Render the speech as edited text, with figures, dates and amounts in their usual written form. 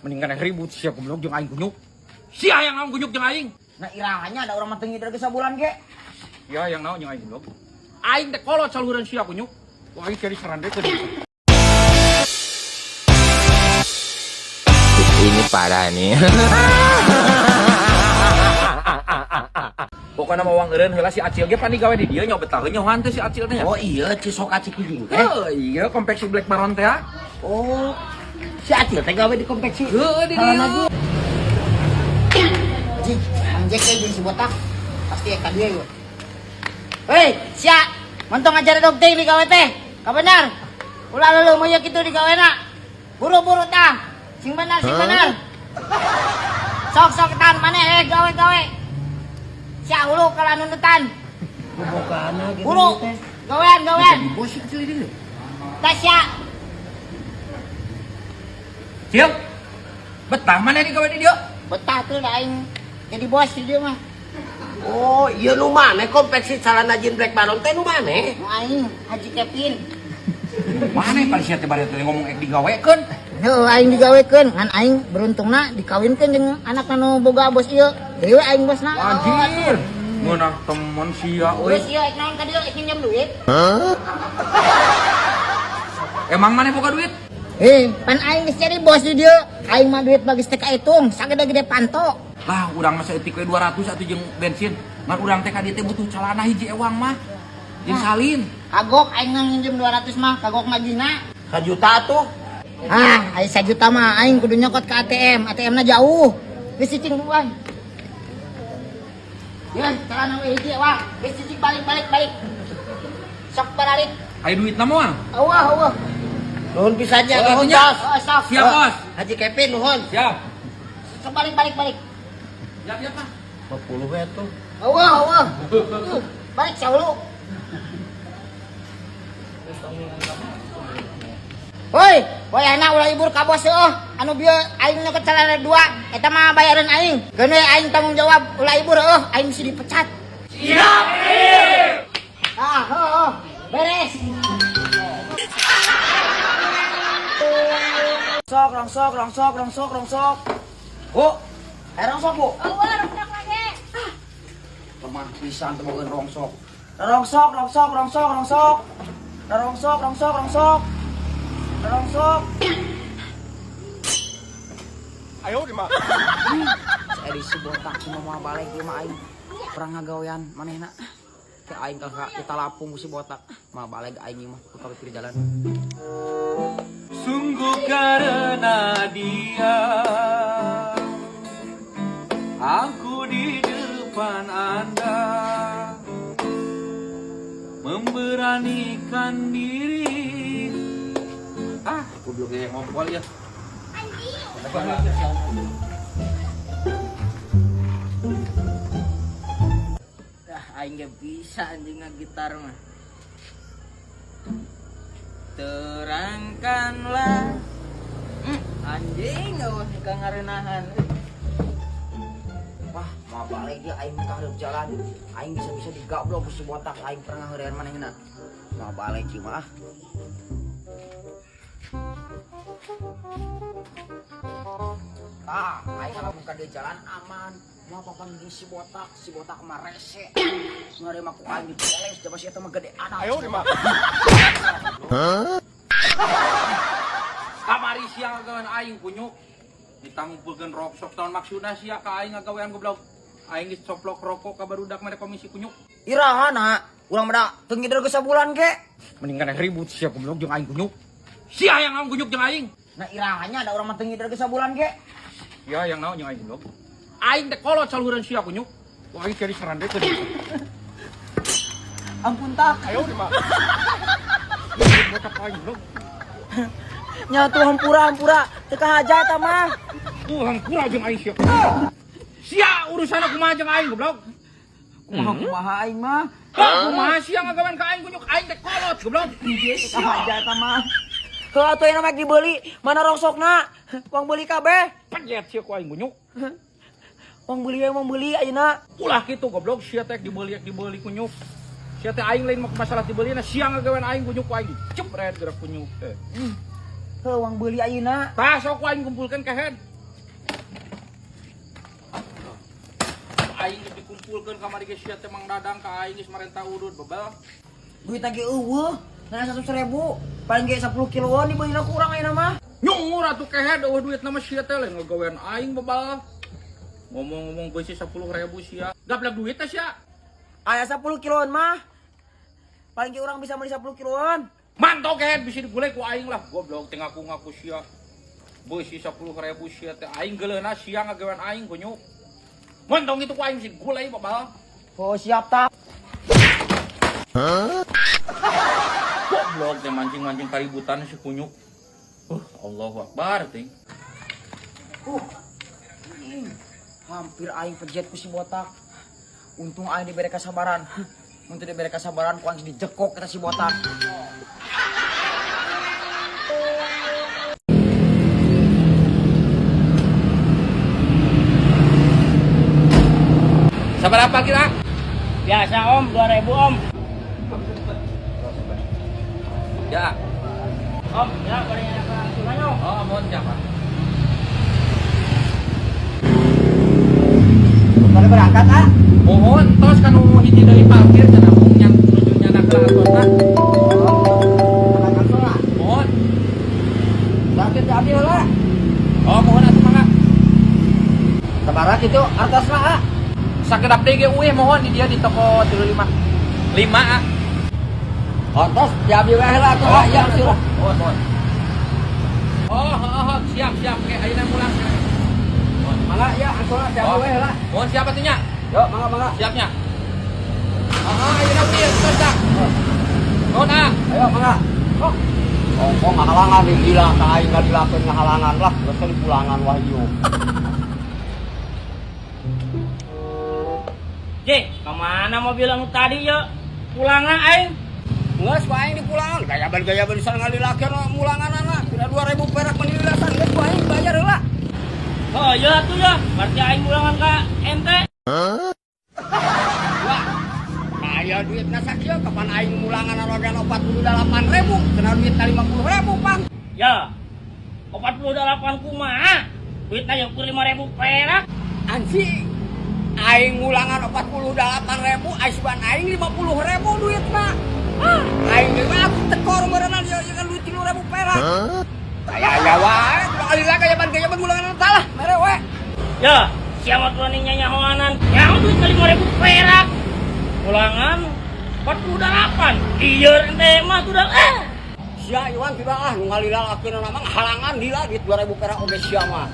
Mendingan ribut siap goblok jeung aing kunyuk. Sia yang naon kunyuk jeung aing. Nah irahannya ada orang mateng dari sabulan ge. Ya yang naon jeung aing goblok. Aing teh kolot saluran sia kunyuk. Wah aing cari serandekeun. Ini parah nih. Pokoknya mau uang eureun heula si Acil ge pandi gawe di dieu nya betah nyohan teh si Acil teh. Oh iya, Cisok Acil kucing teh. Oh iya konveksi Black Baron teh. Oh, si Acil teh gawe di konveksi. Heuh di dieu. Cik, anjek aja si botak. Pasti ya dia yuk. Hei, sia, montong ajar dokter di gawe teh. Ka benar. Ulah leuleum moyo kitu di gawena. Buru-buru tah. Sing benar, sing benar. Sok-sok tan maneh gawe-gawe. Sia hulu kala nunutan. Bobokana gitu. Buru. Gawean. Bos si Acil di dieu. Tah sia. Cil. Betah mana di gawe di dieu? Betah tuh da aing jadi bos di dieu mah. Oh, iya nu maneh konveksi celana jeans Black Baron teh nu maneh? Nu aing Haji Kevin. Mana paling sia teh bari teh ngomong ek digawekeun. Heuh aing digawekeun ngan aing beruntungna dikawinkeun jeung anak anu boga bos ieu. Dewe aing bosna. Anjir. Ngeunah temen sia euy. Bos ieu ek naon ka dieu ek minjem duit. Emang mana boga duit? Pan aing geus jadi bos di dieu. Aing mah duit bagis teh kaetung, sagede-gede panto. Lah urang mah saeutik we 200 atuh jeung bensin. Ngan urang teh ka dieu teh butuh calana hiji ewang mah. Jeung salin. Kagok aing nginjem 200 mah, kagok magina. Sajuta tuh. Aya 1 juta mah aing kudu nyokot ke ATM. ATM-na jauh. Geus cicing duluan. Ya, calana we hiji wah. Geus cicing balik. Sok balik. Aya duitna moal. Eueuh. Nuhun pisannya, Oh, nuhun atunya. Jos. Sok. Siap, Bos. Haji Kevin nuhun. Siap. Sok balik. Siap, Pak. 50 we tuh. Eueuh. Balik saulu. Woi anak ulah libur ka bos heuh. Anu bieu aing nyokot calana 2, eta mah bayaran aing. Geune aing tanggung jawab ulah libur heuh, aing mesti dipecat. Siap, Heuh. Beres. Rongsok. Bu, rongsok, Bu. Rongsok lagi. Lemah pisan teu meueun rongsok. Rongsok. Ayo di mah. Edisi botak cuma mau balik ieu mah aing. Perang ngagawean manehna. Teh aing kita lapung si botak. Mah balik aing mah ka pinggir jalan. Sungguh karena dia aku di depan Anda memberanikan diri. Goblok ya ngompol ya. Aing ge bisa anjing gitar mah. Terangkanlah anjing eueuh ka ngarenahan. Wah, mau balik dia aing ka hareup jalan. Aing bisa digablok si botak aing pernah heureun manehna. Mau balik ieu mah. Aing kalau buka di jalan aman. Mau papanggil si botak mah rese. Ngarema ku aing dipeles, coba si eta mah gede anak. Ayo di mah. Kamari siang ngagawean aing kunyuk. Ditanggupkeun rongsok tahun maksudna sia ka aing ngagawean goblok. Aing geus coplok rokok ka barudak mere komisi kunyuk. Irahana, urang mah teu ngideur ge sabulan ge. Mendingan ribut sia goblok jeung aing kunyuk. Sia yang naon kunyuk jeung aing. Nah irahannya ada orang mah teu ngideur ge sabulan ge. Ya yang naon jeung aing goblok. Aing teh kolot saluran sia kunyuk. Wah aing cari serandekeun. Ampun tah. Ayo di mah. Botak aing goblok. Nya tuh hampura teu kahaja eta mah. Hampura jeung aing sia. Sia urusanna kumaha jeung aing goblok. Kumaha aing mah. Kumaha sia ngagawean ka aing kunyuk aing teh kolot goblok. Kahaja eta mah. Heuh atuh aya mah dibeli, mana rongsokna? Uang beli kabeh. Pajet sia ku aing kunyuk. Uang beli ayeuna. Ulah kitu goblok sia teh dibeli kunyuk. Sia teh aing lain mah masalah dibelina sia ngagawean aing kunyuk ku aing. Cepret gerak kunyuk teh. Heuh uang beli ayeuna. Tah sok ku aing kumpulkeun ka head. aing geus dikumpulkeun kamari geus sia teh Mang Dadang ka aing geus marentah udud bebel. Duit lagi eueuh. Nah 100.000. Paling ge 10 kiloan di beunina kurang ayeuna mah. Nyungur atuh kehe eueuh duit nama sia teh lain ngagawean aing bebel. Ngomong-ngomong beusi 10.000 sia. Gablek duit teh sia. Aya 10 kiloan mah. Paling ge urang bisa meuli 10 kiloan. Mantau kehe bisa digulai ku aing lah. Goblok teh ngaku-ngaku sia. Beusi 10.000 sia teh aing geuleuna sia ngagawean aing kunyuk. Mantau gitu ku aing bisa digulai bebel. Oh siap tak. Goblok teh mancing-mancing kaributan si kunyuk. Allahu Akbar ting. Hampir aing pejet ku si botak. Untung aing dibere kasabaran. Untuk dibere kasabaran ku aing dijekok eta si botak. Sabarapa kira? Biasa om, 2.000 om. Ya. Om, ya boleh yang langsung om. Oh, mohon siapa? Boleh berangkat ah? Mohon tos kan hiji deui parkir cenah mung nuju nyanak ka atona. Langsung lah. Mohon. Berangkat jadi lah. Oh, mohon atuh mangga. Sabarat itu artos lah ah. Sakedap deui ge uih mohon di dia di toko 35. 5 ah. Artos jadi wae lah tuh. Oh, Ya sih lah. Mohon, mohon. Oh, siap ke ayeuna mulang. Mangga ya langsung lah jadi wae lah. Mohon siapa tuh nya? Yuk, mangga. Siapnya. Ayeuna uih terus dah. Mohon ah. Ayo mangga. Oh, ngahalangan di gila ka aing ngadilakeun ngahalangan lah, terus di pulangan wahyu. J, kemana mobil anu tadi ya? Pulangan aing. Geus ku aing di pulangan, gaya-gaya bisa ngadilakeun mulangan anak. Sudah 2.000 perak menililasan, geus ku aing bayar heula. Oh iya tuh ya, berarti aing pulangan ka ente. Wah. Aya duitna sakieu kapan aing mulangan alogan 48.000, cenah duitna 50.000, Pang. Ya, 48 kumaha? Duitnya yang 5.000 perak. Anjing. Aing mulangan 48.000, aisban aing 50.000 duitna. Aing ge aku tekor meureunna dia kan duit 3.000 perak. Aya wae, kali lah gaya ban mulangan salah, mere we. Ya, siapa tuh nih nyanyahoanan? Yang duit 5.000 perak. Pulangan 48. Iya ente mah tuh dah Sia Iwan tidak nu ngalilalakeun nama halangan dila duit 2.000 perak oge sia mah.